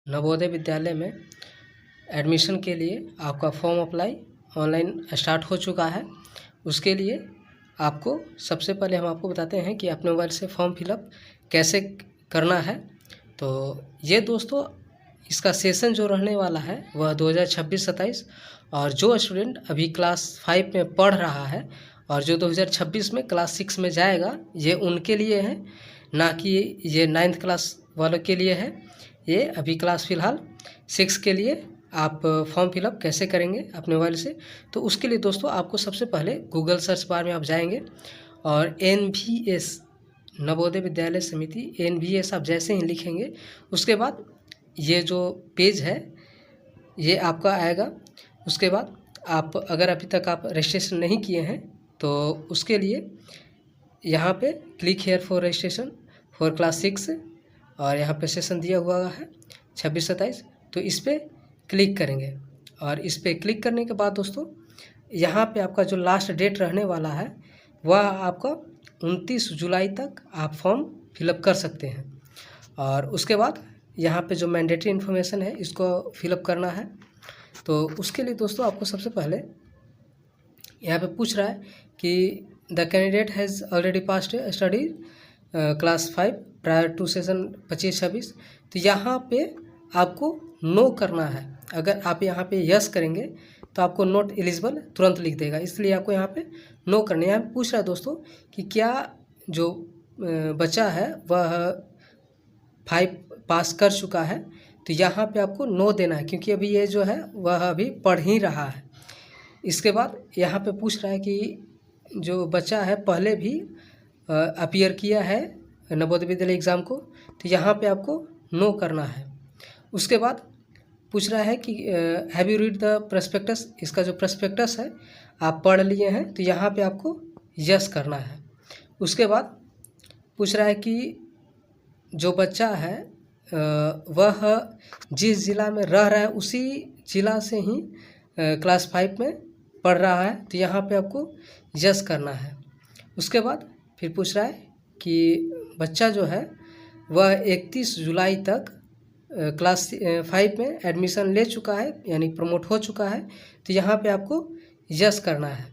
नवोदय विद्यालय में एडमिशन के लिए आपका फॉर्म अप्लाई ऑनलाइन स्टार्ट हो चुका है। उसके लिए आपको सबसे पहले हम आपको बताते हैं कि अपने मोबाइल से फॉर्म फिलअप कैसे करना है। तो ये दोस्तों इसका सेशन जो रहने वाला है वह 2026-27 और जो स्टूडेंट अभी क्लास 5 में पढ़ रहा है और जो 2026 में क्लास 6 में जाएगा, ये उनके लिए है, ना कि ये 9th क्लास वालों के लिए है। ये अभी क्लास फ़िलहाल 6 के लिए आप फॉर्म फिलअप कैसे करेंगे अपने मोबाइल से। तो उसके लिए दोस्तों आपको सबसे पहले गूगल सर्च बार में आप जाएंगे और NVS नवोदय विद्यालय समिति NVS आप जैसे ही लिखेंगे, उसके बाद ये जो पेज है ये आपका आएगा। उसके बाद आप अगर अभी तक आप रजिस्ट्रेशन नहीं किए हैं तो उसके लिए यहाँ पे click here for registration for class 6 और यहाँ पे सेशन दिया हुआ है 26-27, तो इस पर क्लिक करेंगे। और इस पर क्लिक करने के बाद दोस्तों यहाँ पे आपका जो लास्ट डेट रहने वाला है वह आपका 29 जुलाई तक आप फॉर्म फिलअप कर सकते हैं। और उसके बाद यहाँ पे जो मैंडेटरी इन्फॉर्मेशन है इसको फिलअप करना है। तो उसके लिए दोस्तों आपको सबसे पहले यहाँ पे पूछ रहा है कि the candidate has already passed study class 5 prior to session 25-26। तो यहाँ पे आपको नो करना है। अगर आप यहाँ पे यस करेंगे तो आपको नॉट एलिजिबल तुरंत लिख देगा, इसलिए आपको यहाँ पे नो करना है। यहाँ पे पूछ रहा है दोस्तों कि क्या जो बच्चा है वह 5 पास कर चुका है, तो यहाँ पे आपको नो देना है क्योंकि अभी ये जो है वह अभी पढ़ ही रहा है। इसके बाद यहाँ पे पूछ रहा है कि जो बच्चा है पहले भी अपीयर किया है नवोदय विद्यालय एग्ज़ाम को, तो यहाँ पे आपको नो करना है। उसके बाद पूछ रहा है कि have you read the prospectus, इसका जो प्रस्पेक्टस है आप पढ़ लिए हैं, तो यहाँ पे आपको यस करना है। उसके बाद पूछ रहा है कि जो बच्चा है वह जिस ज़िला में रह रहा है उसी ज़िला से ही क्लास 5 में पढ़ रहा है, तो यहाँ पे आपको यस करना है। उसके बाद फिर पूछ रहा है कि बच्चा जो है वह 31 जुलाई तक क्लास 5 में एडमिशन ले चुका है, यानी प्रमोट हो चुका है, तो यहाँ पे आपको यस करना है।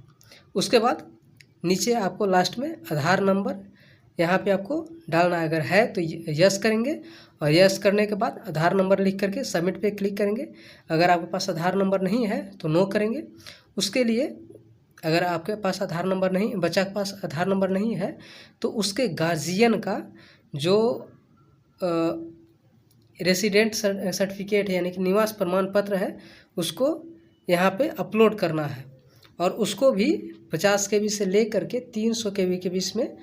उसके बाद नीचे आपको लास्ट में आधार नंबर यहाँ पे आपको डालना है। अगर है तो यस करेंगे और यस करने के बाद आधार नंबर लिख करके सबमिट पे क्लिक करेंगे। अगर आपके पास आधार नंबर नहीं है तो नो करेंगे। उसके लिए अगर आपके पास आधार नंबर नहीं, बच्चा के पास आधार नंबर नहीं है, तो उसके गार्जियन का जो रेसिडेंट सर्टिफिकेट है यानी कि निवास प्रमाण पत्र है उसको यहाँ पे अपलोड करना है। और उसको भी 50 KB से ले करके 300 KB के बीच में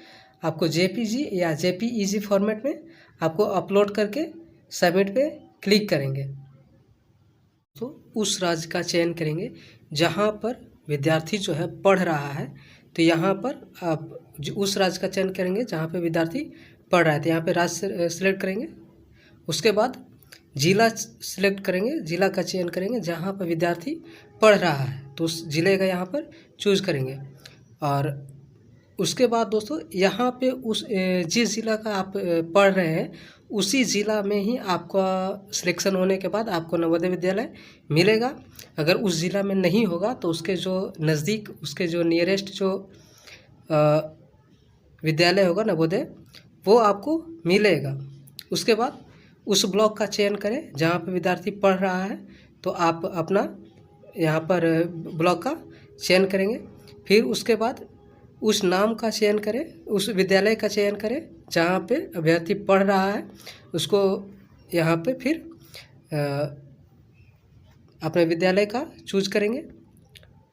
आपको JPG या JPEG फॉर्मेट में आपको अपलोड करके सबमिट पे क्लिक करेंगे। तो उस राज्य का चयन करेंगे जहाँ पर विद्यार्थी जो है पढ़ रहा है, तो यहाँ पर आप उस राज्य का चयन करेंगे जहाँ पे विद्यार्थी पढ़ रहा है, तो यहाँ पे राज्य सिलेक्ट करेंगे। उसके बाद जिला सिलेक्ट करेंगे, जिला का चयन करेंगे जहाँ पर विद्यार्थी पढ़ रहा है, तो उस जिले का यहाँ पर चूज करेंगे। और उसके बाद दोस्तों यहाँ पे उस जिस ज़िला का आप पढ़ रहे हैं उसी ज़िला में ही आपका सिलेक्शन होने के बाद आपको नवोदय विद्यालय मिलेगा। अगर उस ज़िला में नहीं होगा तो उसके जो नज़दीक, उसके जो नियरेस्ट जो विद्यालय होगा नवोदय, वो आपको मिलेगा। उसके बाद उस ब्लॉक का चयन करें जहाँ पे विद्यार्थी पढ़ रहा है, तो आप अपना यहाँ पर ब्लॉक का चयन करेंगे। फिर उसके बाद उस नाम का चयन करें, उस विद्यालय का चयन करें जहाँ पे अभ्यर्थी पढ़ रहा है, उसको यहाँ पे फिर अपने विद्यालय का चूज करेंगे।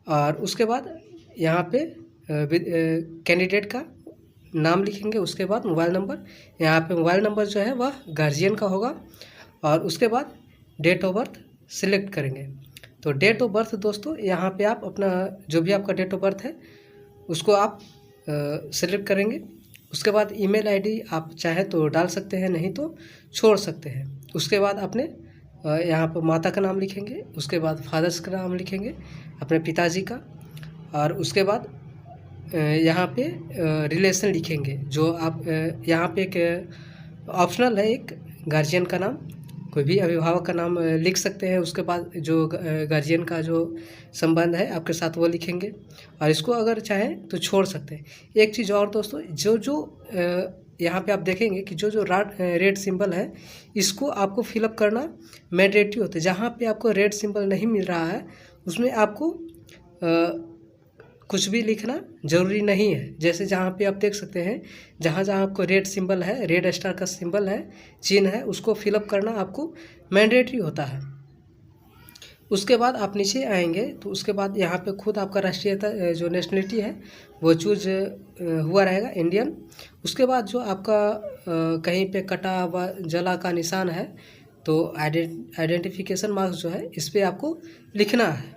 और उसके बाद यहाँ पे कैंडिडेट का नाम लिखेंगे। उसके बाद मोबाइल नंबर, यहाँ पे मोबाइल नंबर जो है वह गार्जियन का होगा। और उसके बाद डेट ऑफ बर्थ सिलेक्ट करेंगे। तो डेट ऑफ बर्थ दोस्तों यहाँ पे आप अपना जो भी आपका डेट ऑफ बर्थ है उसको आप सिलेक्ट करेंगे। उसके बाद ईमेल आईडी आप चाहे तो डाल सकते हैं, नहीं तो छोड़ सकते हैं। उसके बाद अपने यहाँ पर माता का नाम लिखेंगे। उसके बाद फादर्स का नाम लिखेंगे, अपने पिताजी का। और उसके बाद यहाँ पे रिलेशन लिखेंगे जो आप यहाँ पे एक ऑप्शनल है, एक गार्जियन का नाम कोई भी अभिभावक का नाम लिख सकते हैं। उसके बाद जो गार्जियन का जो संबंध है आपके साथ वो लिखेंगे, और इसको अगर चाहें तो छोड़ सकते हैं। एक चीज़ और दोस्तों, जो यहाँ पे आप देखेंगे कि जो रेड सिंबल है इसको आपको फिलअप करना मैंडेटरी होता है। जहाँ पे आपको रेड सिंबल नहीं मिल रहा है उसमें आपको कुछ भी लिखना ज़रूरी नहीं है। जैसे जहाँ पे आप देख सकते हैं, जहाँ जहाँ आपको रेड सिंबल है, रेड स्टार का सिंबल है, चिन्ह है, उसको फिलअप करना आपको मैंडेटरी होता है। उसके बाद आप नीचे आएंगे तो उसके बाद यहाँ पे खुद आपका राष्ट्रीयता जो नेशनलिटी है वो चूज हुआ रहेगा, इंडियन। उसके बाद जो आपका कहीं पे कटा व जला का निशान है तो आइडेंटिफिकेशन मार्क्स जो है इस पर आपको लिखना है।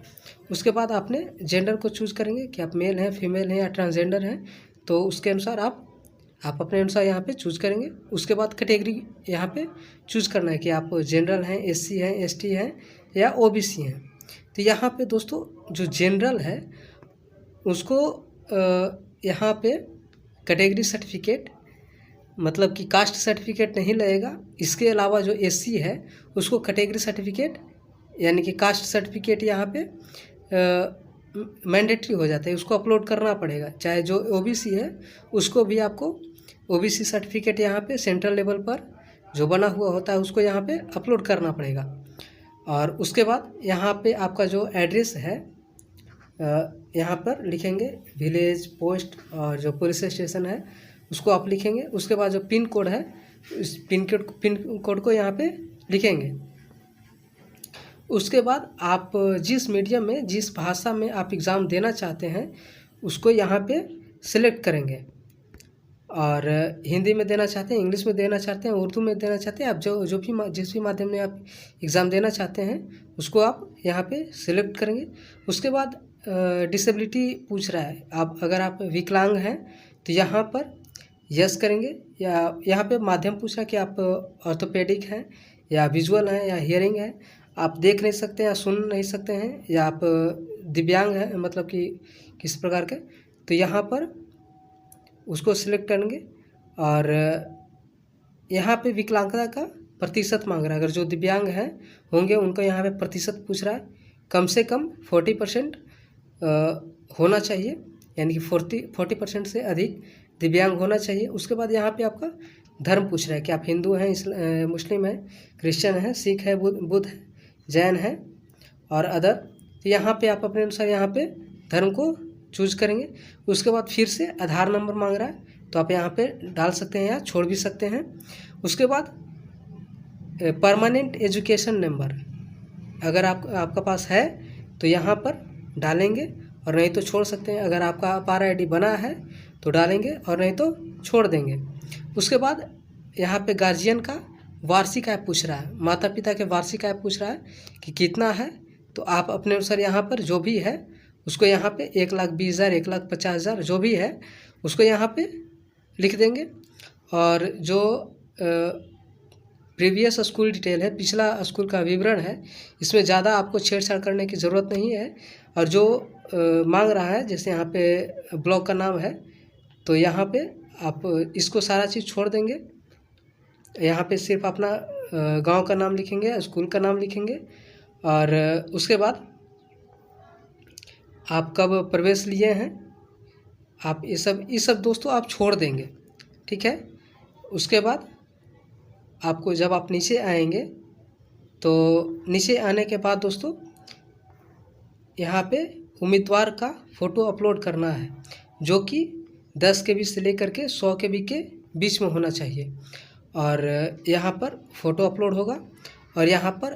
उसके बाद आपने जेंडर को चूज़ करेंगे कि आप मेल हैं, फीमेल हैं या ट्रांसजेंडर हैं, तो उसके अनुसार आप अपने अनुसार यहाँ पे चूज़ करेंगे। उसके बाद कैटेगरी यहाँ पे चूज़ करना है कि आप जनरल हैं, एससी हैं, एसटी हैं या ओबीसी हैं। तो यहाँ पे दोस्तों जो जनरल है उसको यहाँ पे कैटेगरी सर्टिफिकेट मतलब कि कास्ट सर्टिफिकेट नहीं लगेगा। इसके अलावा जो एससी है उसको कैटेगरी सर्टिफिकेट यानी कि कास्ट सर्टिफिकेट यहाँ पे मैंडेटरी हो जाता है, उसको अपलोड करना पड़ेगा। चाहे जो ओबीसी है उसको भी आपको ओबीसी सर्टिफिकेट यहाँ पे सेंट्रल लेवल पर जो बना हुआ होता है उसको यहाँ पे अपलोड करना पड़ेगा। और उसके बाद यहाँ पे आपका जो एड्रेस है यहाँ पर लिखेंगे विलेज, पोस्ट और जो पुलिस स्टेशन है उसको आप लिखेंगे। उसके बाद जो पिन कोड है उस पिन कोड को यहाँ पे लिखेंगे। उसके बाद आप जिस मीडियम में, जिस भाषा में आप एग्ज़ाम देना चाहते हैं उसको यहाँ पे सिलेक्ट करेंगे। और हिंदी में देना चाहते हैं, इंग्लिश में देना चाहते हैं, उर्दू में देना चाहते हैं, आप जिस भी माध्यम में आप एग्ज़ाम देना चाहते हैं उसको आप यहाँ पे सिलेक्ट करेंगे। उसके बाद डिसेबिलिटी पूछ रहा है, आप अगर आप विकलांग हैं तो यहाँ पर यस करेंगे, या यहाँ पे माध्यम पूछ रहा है कि आप ऑर्थोपेडिक हैं या विजुअल हैं या हियरिंग है, आप देख नहीं सकते या सुन नहीं सकते हैं, या आप दिव्यांग हैं मतलब कि किस प्रकार के, तो यहाँ पर उसको सिलेक्ट करेंगे। और यहाँ पे विकलांगता का प्रतिशत मांग रहा है। अगर जो दिव्यांग हैं होंगे उनको यहाँ पे प्रतिशत पूछ रहा है, कम से कम 40% होना चाहिए, यानी कि 40% से अधिक दिव्यांग होना चाहिए। उसके बाद यहाँ पे आपका धर्म पूछ रहा है कि आप हिंदू हैं, मुस्लिम हैं, क्रिश्चियन हैं, सिख है, बुद्ध है, जैन है और अदर। तो यहाँ पे आप अपने अनुसार यहाँ पे धर्म को चूज करेंगे। उसके बाद फिर से आधार नंबर मांग रहा है तो आप यहाँ पे डाल सकते हैं या छोड़ भी सकते हैं। उसके बाद परमानेंट एजुकेशन नंबर अगर आपका पास है तो यहाँ पर डालेंगे और नहीं तो छोड़ सकते हैं। अगर आपका अपार आईडी बना है तो डालेंगे और नहीं तो छोड़ देंगे। उसके बाद यहाँ पे गार्जियन का वार्षिक आय पूछ रहा है, माता पिता के वार्षिक आय पूछ रहा है कि कितना है, तो आप अपने अनुसार यहाँ पर जो भी है उसको यहाँ पे 1,20,000, 1,50,000 जो भी है उसको यहाँ पे लिख देंगे। और जो प्रीवियस स्कूल डिटेल है, पिछला स्कूल का विवरण है, इसमें ज़्यादा आपको छेड़छाड़ करने की ज़रूरत नहीं है। और जो मांग रहा है जैसे यहाँ पे ब्लॉक का नाम है तो यहाँ पे आप इसको सारा चीज़ छोड़ देंगे। यहाँ पे सिर्फ अपना गांव का नाम लिखेंगे, स्कूल का नाम लिखेंगे और उसके बाद आप कब प्रवेश लिए हैं, आप ये सब दोस्तों आप छोड़ देंगे, ठीक है। उसके बाद आपको जब आप नीचे आएंगे तो नीचे आने के बाद दोस्तों यहाँ पे उम्मीदवार का फ़ोटो अपलोड करना है जो कि 10 KB से लेकर के 100 KB के बीच में होना चाहिए। और यहाँ पर फ़ोटो अपलोड होगा और यहाँ पर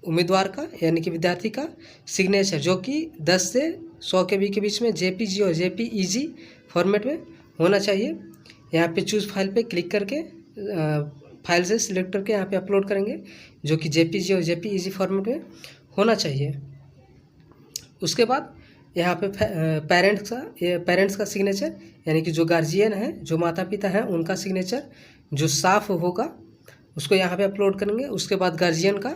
उम्मीदवार का यानी कि विद्यार्थी का सिग्नेचर जो कि 10 से 100 KB के बीच में JPG और JPEG फॉर्मेट में होना चाहिए। यहाँ पे चूज़ फाइल पे क्लिक करके फाइल से सिलेक्ट करके यहाँ पे अपलोड करेंगे जो कि JPG और JPEG फॉर्मेट में होना चाहिए। उसके बाद यहाँ पे पेरेंट्स का सिग्नेचर यानी कि जो गार्जियन है, जो माता पिता हैं उनका सिग्नेचर जो साफ होगा उसको यहाँ पे अपलोड करेंगे। उसके बाद गार्जियन का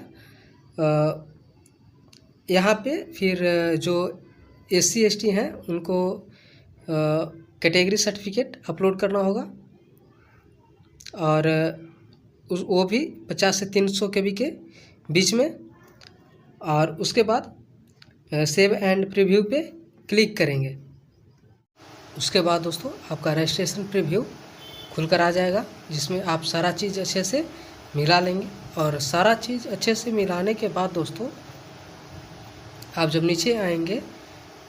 यहाँ पे फिर जो SC ST हैं उनको कैटेगरी सर्टिफिकेट अपलोड करना होगा। और वो भी 50 से 300 KB के बीच में। और उसके बाद सेव एंड प्रीव्यू पे क्लिक करेंगे। उसके बाद दोस्तों आपका रजिस्ट्रेशन प्रीव्यू खुलकर आ जाएगा, जिसमें आप सारा चीज़ अच्छे से मिला लेंगे। और सारा चीज़ अच्छे से मिलाने के बाद दोस्तों आप जब नीचे आएंगे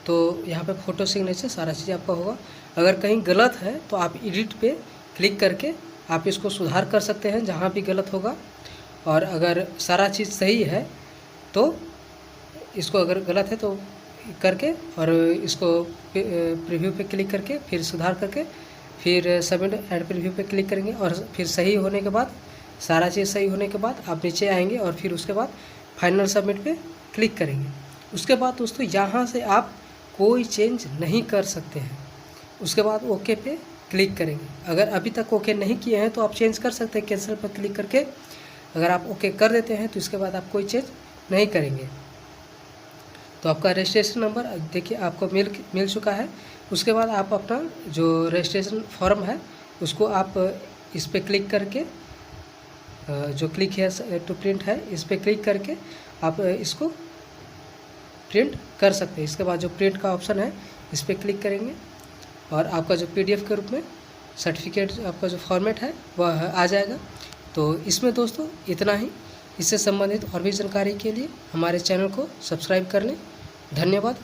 तो यहाँ पे फ़ोटो सिग्नेचर सारा चीज़ आपका होगा। अगर कहीं गलत है तो आप एडिट पे क्लिक करके आप इसको सुधार कर सकते हैं जहाँ भी गलत होगा। और अगर सारा चीज़ सही है तो इसको, अगर गलत है तो करके और इसको प्रीव्यू पे क्लिक करके फिर सुधार करके फिर सबमिट एंड प्रीव्यू पे क्लिक करेंगे। और फिर सही होने के बाद, सारा चीज़ सही होने के बाद आप नीचे आएंगे और फिर उसके बाद फाइनल सबमिट पे क्लिक करेंगे। उसके बाद दोस्तों यहाँ से आप कोई चेंज नहीं कर सकते हैं। उसके बाद ओके पे क्लिक करेंगे। अगर अभी तक ओके नहीं किए हैं तो आप चेंज कर सकते हैं कैंसिल पर क्लिक करके। अगर आप ओके कर देते हैं तो इसके बाद आप कोई चेंज नहीं करेंगे। तो आपका रजिस्ट्रेशन नंबर देखिए आपको मिल चुका है। उसके बाद आप अपना जो रजिस्ट्रेशन फॉर्म है उसको आप इस पर क्लिक करके, जो क्लिक है टू प्रिंट है, इस पर क्लिक करके आप इसको प्रिंट कर सकते हैं। इसके बाद जो प्रिंट का ऑप्शन है इस पर क्लिक करेंगे और आपका जो PDF के रूप में सर्टिफिकेट आपका जो फॉर्मेट है वह आ जाएगा। तो इसमें दोस्तों इतना ही। इससे संबंधित और भी जानकारी के लिए हमारे चैनल को सब्सक्राइब कर लें। धन्यवाद।